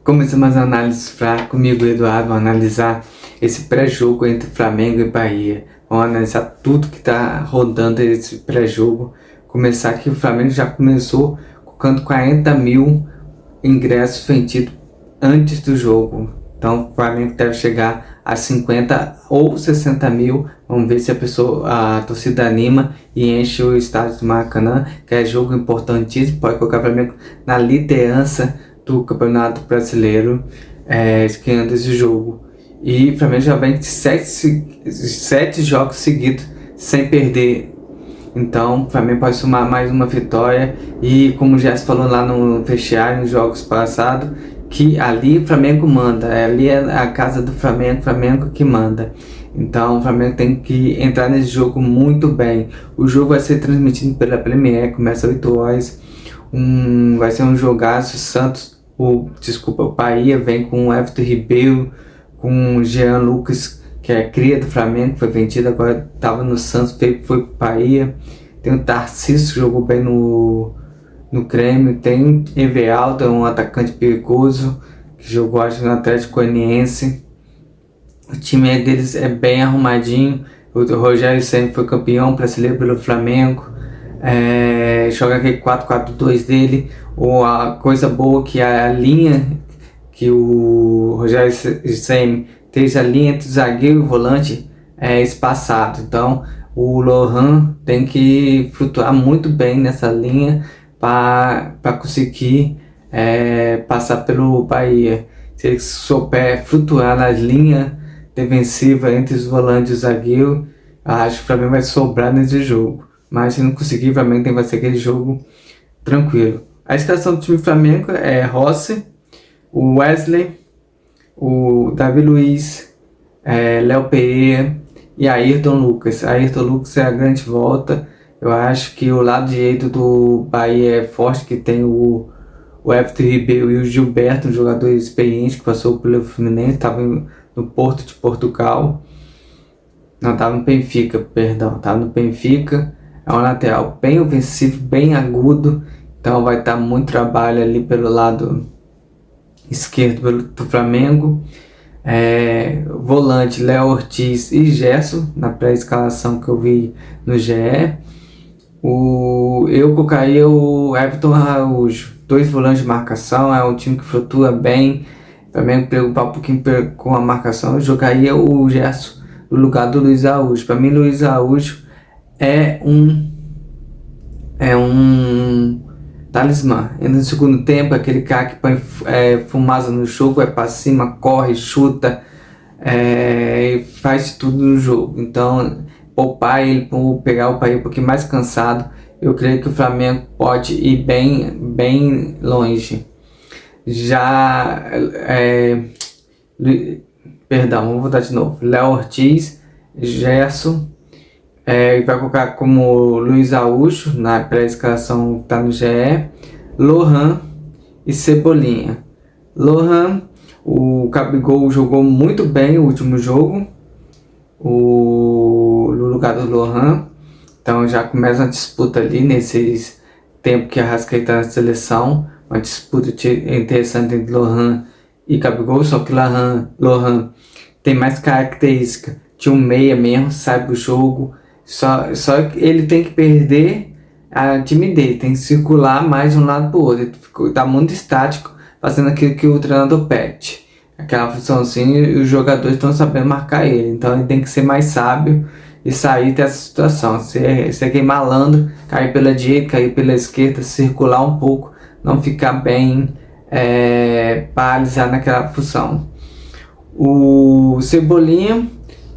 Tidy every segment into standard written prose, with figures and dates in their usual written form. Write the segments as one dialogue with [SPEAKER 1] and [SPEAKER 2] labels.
[SPEAKER 1] Começamos as análises comigo e Eduardo, vamos analisar esse pré-jogo entre Flamengo e Bahia. Vamos analisar tudo que está rodando esse pré-jogo. Começar que o Flamengo já começou colocando 40 mil ingressos vendidos antes do jogo. Então o Flamengo deve chegar a 50 ou 60 mil. Vamos ver se a torcida anima e enche o estádio do Maracanã, que é jogo importantíssimo. Pode colocar o Flamengo na liderança do Campeonato Brasileiro, ganhando esse jogo. E o Flamengo já vem de 7 jogos seguidos sem perder. Então o Flamengo pode somar mais uma vitória. E como já se falou lá no vestiário, nos jogos passados, que ali o Flamengo manda, ali é a casa do Flamengo, Flamengo que manda. Então o Flamengo tem que entrar nesse jogo muito bem. O jogo vai ser transmitido pela Premier, começa às 8 horas. Vai ser um jogaço. O Bahia vem com o Everton Ribeiro, com o Jean Lucas, que é cria do Flamengo, foi vendido, agora estava no Santos, foi pro Bahia. Tem o Tarcísio, que jogou bem no Grêmio. Tem Everaldo, um atacante perigoso, que jogou acho no Atlético Goianiense. O time deles é bem arrumadinho. O Rogério Ceni foi campeão brasileiro pelo Flamengo. Joga aquele 4-4-2 dele. A coisa boa que a linha que o Rogério Ceni tem, a linha entre o zagueiro e o volante é espaçado. Então o Lohan tem que flutuar muito bem nessa linha para conseguir passar pelo Bahia. Se ele souber flutuar nas linhas defensivas entre os volantes e o zagueiro, acho que o Flamengo vai sobrar nesse jogo. Mas se não conseguir, o Flamengo vai ser aquele jogo tranquilo. A escalação do time do Flamengo é Rossi, o Wesley, o Davi Luiz, Léo Pereira e Ayrton Lucas. Ayrton Lucas é a grande volta. Eu acho que o lado direito do Bahia é forte, que tem o Everton Ribeiro e o Gilberto, um jogador experiente que passou pelo Fluminense, estava no Porto de Portugal. Não, estava no Benfica, perdão. Estava no Benfica. É um lateral bem ofensivo, bem agudo. Então vai estar muito trabalho ali pelo lado esquerdo do Flamengo. Volante Léo Ortiz e Gerson, na pré-escalação que eu vi no GE. Eu colocaria o Everton Araújo, 2 volantes de marcação. É um time que flutua bem. Também preocupar um pouquinho com a marcação. Eu jogaria o Gerson no lugar do Luiz Araújo. Para mim, Luiz Araújo é um talismã. E no segundo tempo, aquele cara que põe fumaça no jogo, vai para cima, corre, chuta, faz tudo no jogo. Então, poupar ele, pegar o Bahia um pouquinho mais cansado, eu creio que o Flamengo pode ir bem longe. Vamos voltar de novo. Léo Ortiz, Gerson, vai colocar como Luiz Araújo na pré-escalação que está no GE, Lohan e Cebolinha. Lohan, o Gabigol jogou muito bem o último jogo no lugar do Lohan. Então já começa uma disputa ali nesses tempos que a Arrascaeta está na seleção. Uma disputa interessante entre Lohan e Gabigol, só que Lohan tem mais característica de um meia mesmo, sabe o jogo. Só que ele tem que perder a timidez, tem que circular mais de um lado para o outro. Ele está muito estático, fazendo aquilo que o treinador pede. Aquela funçãozinha, e os jogadores estão sabendo marcar ele. Então ele tem que ser mais sábio e sair dessa situação. Ser aquele malandro, cair pela direita, cair pela esquerda, circular um pouco, não ficar bem paralisado naquela função. O Cebolinha,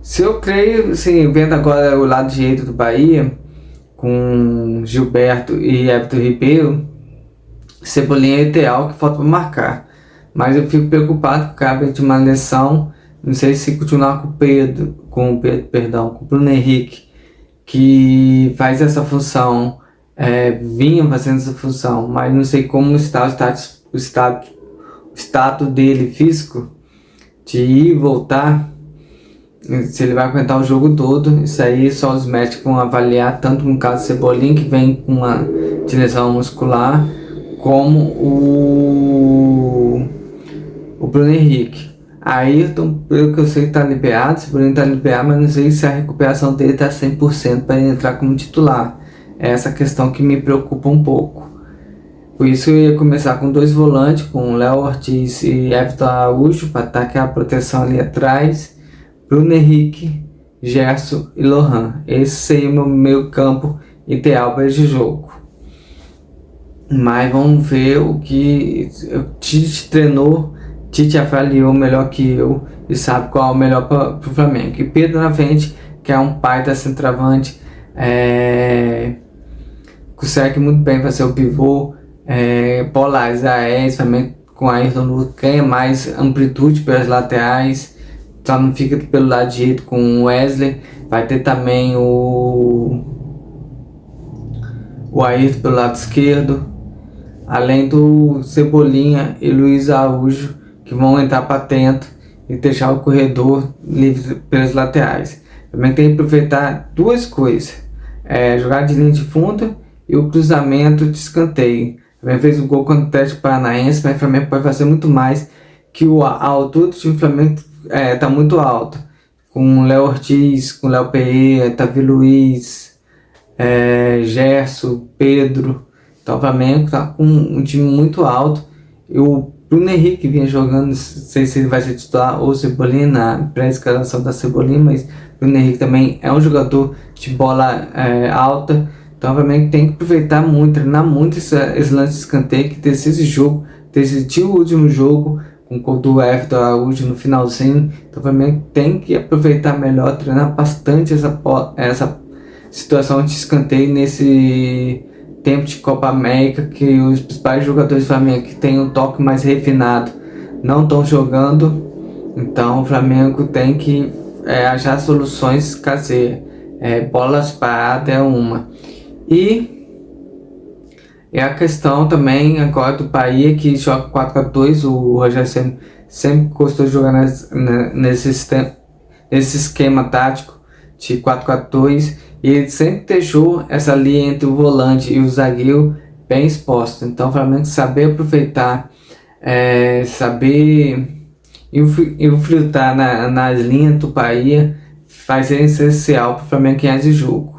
[SPEAKER 1] se eu creio, sim, vendo agora o lado direito do Bahia, com Gilberto e Everton Ribeiro, Cebolinha é ideal, que falta para marcar. Mas eu fico preocupado com o cara de uma lesão. Não sei se continuar com o Bruno Henrique, que faz essa função, vinha fazendo essa função, mas não sei como está o status dele físico, de ir e voltar, se ele vai aguentar o jogo todo. Isso aí só os médicos vão avaliar, tanto no caso do Cebolinha, que vem com uma lesão muscular, como o Bruno Henrique. Ayrton, pelo que eu sei, tá liberado. Se o Bruno tá liberado, mas não sei se a recuperação dele tá 100% para ele entrar como titular. É essa questão que me preocupa um pouco. Por isso eu ia começar com 2 volantes, com Léo Ortiz e Everton Araújo, para dar aquela proteção ali atrás. Bruno Henrique, Gerson e Lohan. Esse seria o meu meio campo ideal para esse jogo. Mas vamos ver o que o Tite treinou, Tite avaliou melhor que eu e sabe qual é o melhor para o Flamengo. E Pedro na frente, que é um pai da centroavante, consegue muito bem fazer o pivô, polarizar também com a Ayrton Lucas, ganha mais amplitude pelas laterais, só não fica pelo lado direito com o Wesley. Vai ter também o Ayrton pelo lado esquerdo, além do Cebolinha e Luiz Araújo, que vão entrar para dentro e deixar o corredor livre pelas laterais. Também tem que aproveitar 2 coisas, jogar de linha de fundo e o cruzamento de escanteio. Também fez o gol contra o Atlético Paranaense, mas o Flamengo pode fazer muito mais, que a altura do time do Flamengo está muito alta, com o Léo Ortiz, com o Léo Pereira, Davi Luiz, Gerson, Pedro. Então o Flamengo está com um time muito alto. E o Bruno Henrique vinha jogando, não sei se ele vai ser titular ou Cebolinha na pré-escalação da Cebolinha, mas o Bruno Henrique também é um jogador de bola alta. Então o Flamengo tem que aproveitar muito, treinar muito esse lance de escanteio, que decidiu o último jogo com o gol do Everton Araújo no finalzinho. Então o Flamengo tem que aproveitar melhor, treinar bastante essa situação de escanteio nesse tempo de Copa América, que os principais jogadores do Flamengo que tem um toque mais refinado não estão jogando. Então o Flamengo tem que achar soluções caseiras. Bolas paradas é uma. E a questão também agora do Bahia, que joga 4-4-2. O Rogério sempre gostou de jogar nesse esquema tático de 4-4-2. E ele sempre deixou essa linha entre o volante e o zagueiro bem exposta. Então o Flamengo saber aproveitar, saber infiltrar nas linhas do Bahia vai ser essencial para o Flamengo ganhar esse jogo.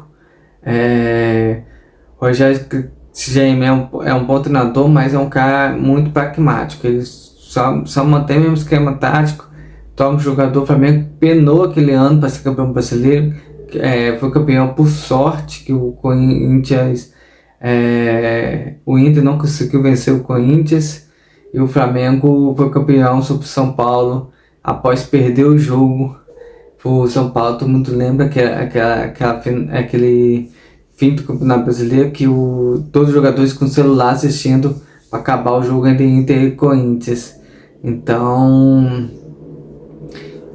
[SPEAKER 1] O Rogério Ceni é um bom treinador, mas é um cara muito pragmático. Ele só mantém o mesmo esquema tático. Então o jogador do Flamengo penou aquele ano para ser campeão brasileiro. Foi campeão por sorte, que o Corinthians, o Inter não conseguiu vencer o Corinthians, e o Flamengo foi campeão sobre o São Paulo após perder o jogo pro São Paulo. Todo mundo lembra que aquele fim do Campeonato Brasileiro, que todos os jogadores com celular assistindo para acabar o jogo entre Inter e Corinthians. Então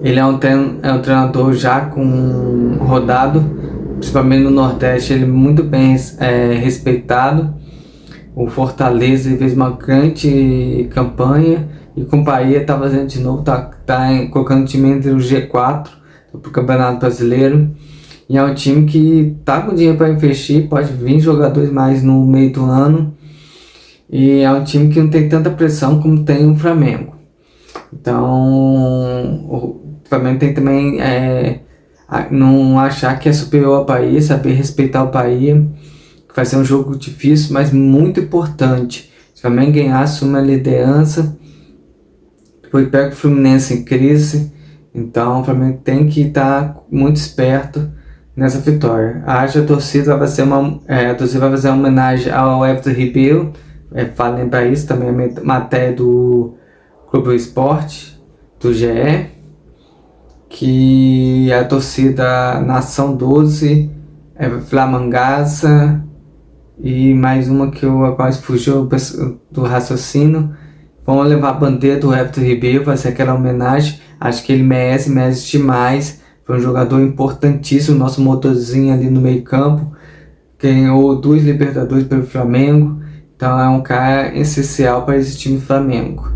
[SPEAKER 1] ele é um treinador já com rodado, principalmente no Nordeste. Ele é muito bem respeitado. O Fortaleza fez uma grande campanha, e com o Bahia está fazendo de novo, tá colocando o time entre o G4 para o Campeonato Brasileiro. E é um time que tá com dinheiro para investir, pode vir jogadores mais no meio do ano, e é um time que não tem tanta pressão como tem o Flamengo. Então o Flamengo tem também não achar que é superior ao Bahia, saber respeitar o Bahia, que vai ser um jogo difícil, mas muito importante. Se o Flamengo ganhar, assume a liderança, depois pega o Fluminense em crise. Então o Flamengo tem que estar muito esperto nessa vitória. A torcida vai fazer uma homenagem ao Everton Ribeiro. Vale lembrar isso também, a matéria do Globo Esporte, do GE, que a torcida Nação 12, Flamangaça e mais uma que eu quase fugiu do raciocínio, vão levar a bandeira do Everton Ribeiro, vai ser aquela homenagem. Acho que ele merece demais. Foi um jogador importantíssimo, nosso motorzinho ali no meio campo, ganhou 2 Libertadores pelo Flamengo. Então é um cara essencial para esse time do Flamengo.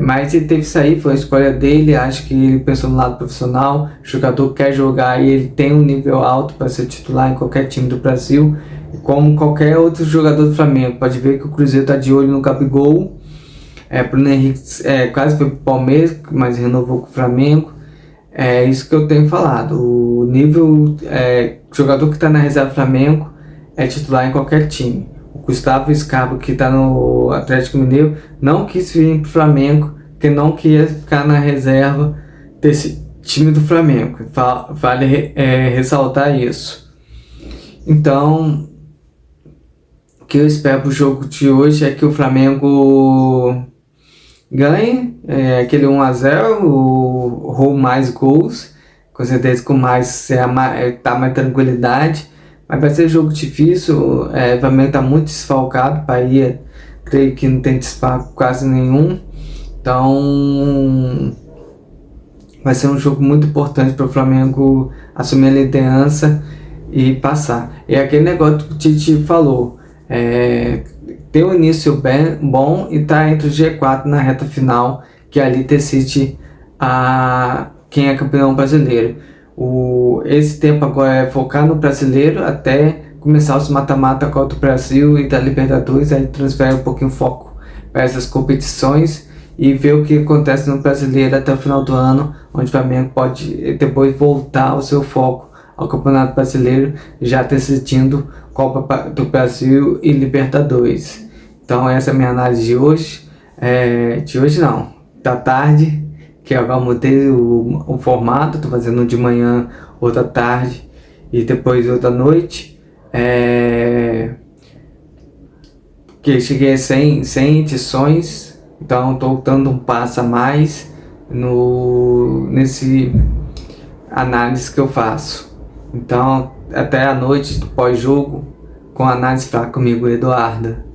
[SPEAKER 1] Mas ele teve que sair, foi a escolha dele. Acho que ele pensou no lado profissional. O jogador quer jogar e ele tem um nível alto para ser titular em qualquer time do Brasil, como qualquer outro jogador do Flamengo. Pode ver que o Cruzeiro está de olho no Gabigol. Bruno Henrique quase foi pro Palmeiras, mas renovou com o Flamengo. É isso que eu tenho falado. O nível jogador que está na reserva do Flamengo é titular em qualquer time. O Gustavo Scarpa, que está no Atlético Mineiro, não quis vir pro Flamengo, porque não queria ficar na reserva desse time do Flamengo. Vale ressaltar isso. Então, o que eu espero pro jogo de hoje é que o Flamengo ganhe aquele 1-0, ou mais gols, com certeza com mais tranquilidade, mas vai ser jogo difícil. O Flamengo tá muito desfalcado, Bahia creio que não tem desfalque quase nenhum, então vai ser um jogo muito importante para o Flamengo assumir a liderança e passar. E aquele negócio que o Tite falou, ter um início bom e tá entre o G4 na reta final, que ali decide quem é campeão brasileiro. Esse tempo agora é focar no brasileiro até começar os mata-mata contra o Brasil e da Libertadores, aí transfere um pouquinho o foco para essas competições e ver o que acontece no brasileiro até o final do ano, onde o Flamengo pode depois voltar o seu foco ao Campeonato Brasileiro, já decidindo Copa do Brasil e Libertadores. Então essa é a minha análise de hoje. De hoje não, da tarde, que agora mudei o formato, estou fazendo um de manhã, outra tarde e depois outra noite. Que cheguei a 100 edições, então estou dando um passo a mais nesse análise que eu faço. Então, até a noite do pós-jogo, com a análise comigo, Eduardo.